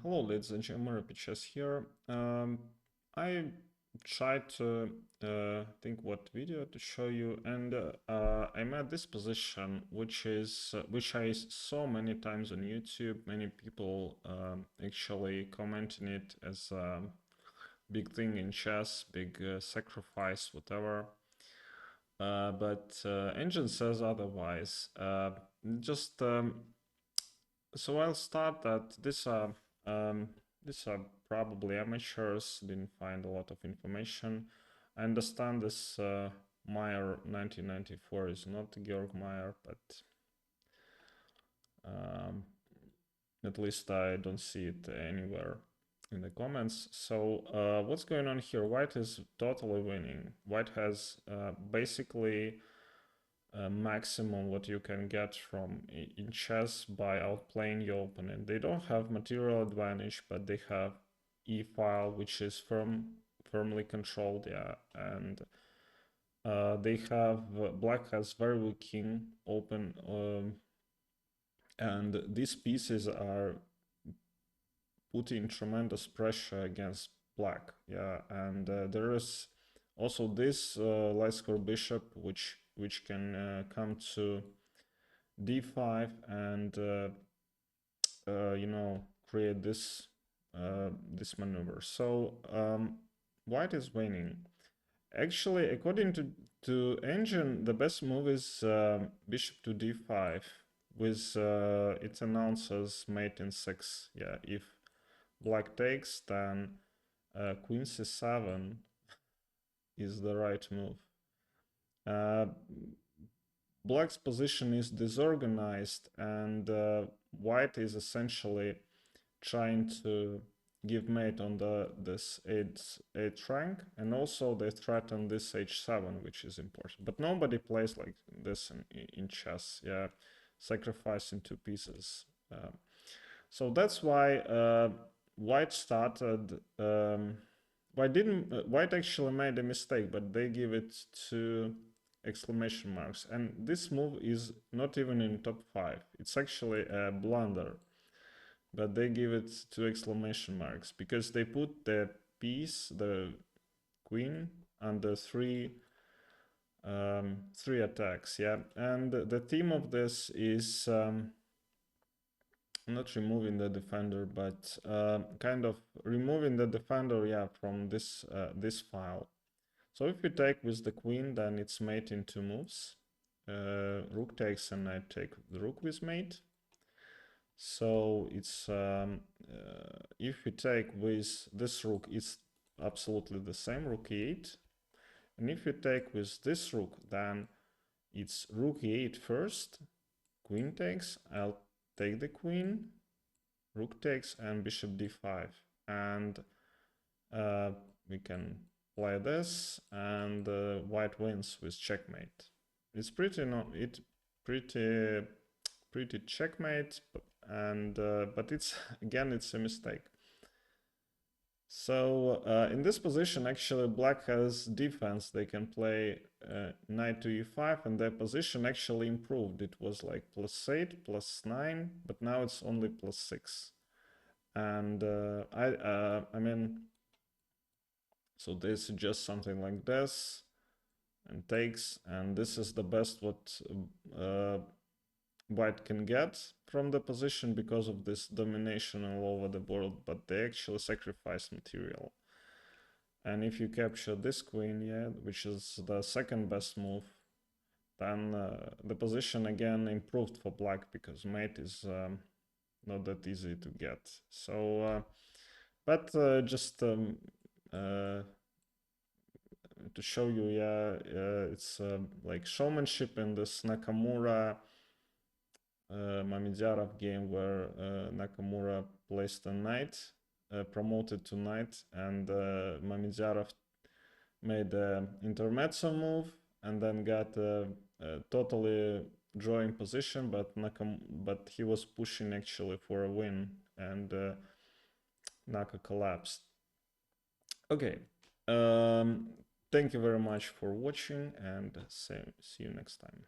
Hello, ladies and gentlemen, Chess here. I tried to think what video to show you, and I'm at this position, which I saw many times on YouTube. Many people actually commenting it as a big thing in chess, big sacrifice, whatever. But engine says otherwise. Just So I'll start that these are probably amateurs, didn't find a lot of information. I understand this Meyer 1994 is not Georg Meyer, but um, at least I don't see it anywhere in the comments. So what's going on here? White is totally winning. White has basically maximum what you can get from in chess by outplaying your opponent. They don't have material advantage, but they have e-file, which is firmly controlled, yeah, and they have black has very weak king open, and these pieces are putting tremendous pressure against black, yeah, and there is also this light square bishop, which can come to d5 and create this maneuver. So white is winning. Actually, according to engine, the best move is bishop to d5 with it announces mate in 6. Yeah, if black takes, then queen c7 is the right move. Black's position is disorganized, and white is essentially trying to give mate on this 8 rank, and also they threaten this h7, which is important. But nobody plays like this in chess, yeah, sacrificing 2 pieces. So that's why white started. White actually made a mistake, but they give it 2 exclamation marks, and this move is not even in top 5. It's actually a blunder, but they give it 2 exclamation marks because they put the piece, the queen, under 3 attacks, yeah. And the theme of this is not removing the defender, but kind of removing the defender, yeah, from this file. So if you take with the queen, then it's mate in 2 moves. Rook takes and I take the rook with mate. So it's if you take with this rook, it's absolutely the same, rook e8. And if you take with this rook, then it's rook e8 first, queen takes, I'll take the queen, rook takes, and bishop d5. And we can play this, and white wins with checkmate. It's pretty pretty checkmate, and but it's again it's a mistake. So in this position, actually, black has defense. They can play knight to e5, and their position actually improved. It was like +8, +9, but now it's only +6. And I mean, so they suggest something like this, and takes, and this is the best what white can get from the position because of this domination all over the board, but they actually sacrifice material. And if you capture this queen, yeah, which is the second best move, then the position again improved for black because mate is not that easy to get. So, but just to show you, yeah, it's like showmanship in this Nakamura Mamedov game where Nakamura placed a knight, promoted to knight, and Mamedov made an intermezzo move and then got a totally drawing position, but he was pushing actually for a win, and Naka collapsed. Okay, thank you very much for watching, and see you next time.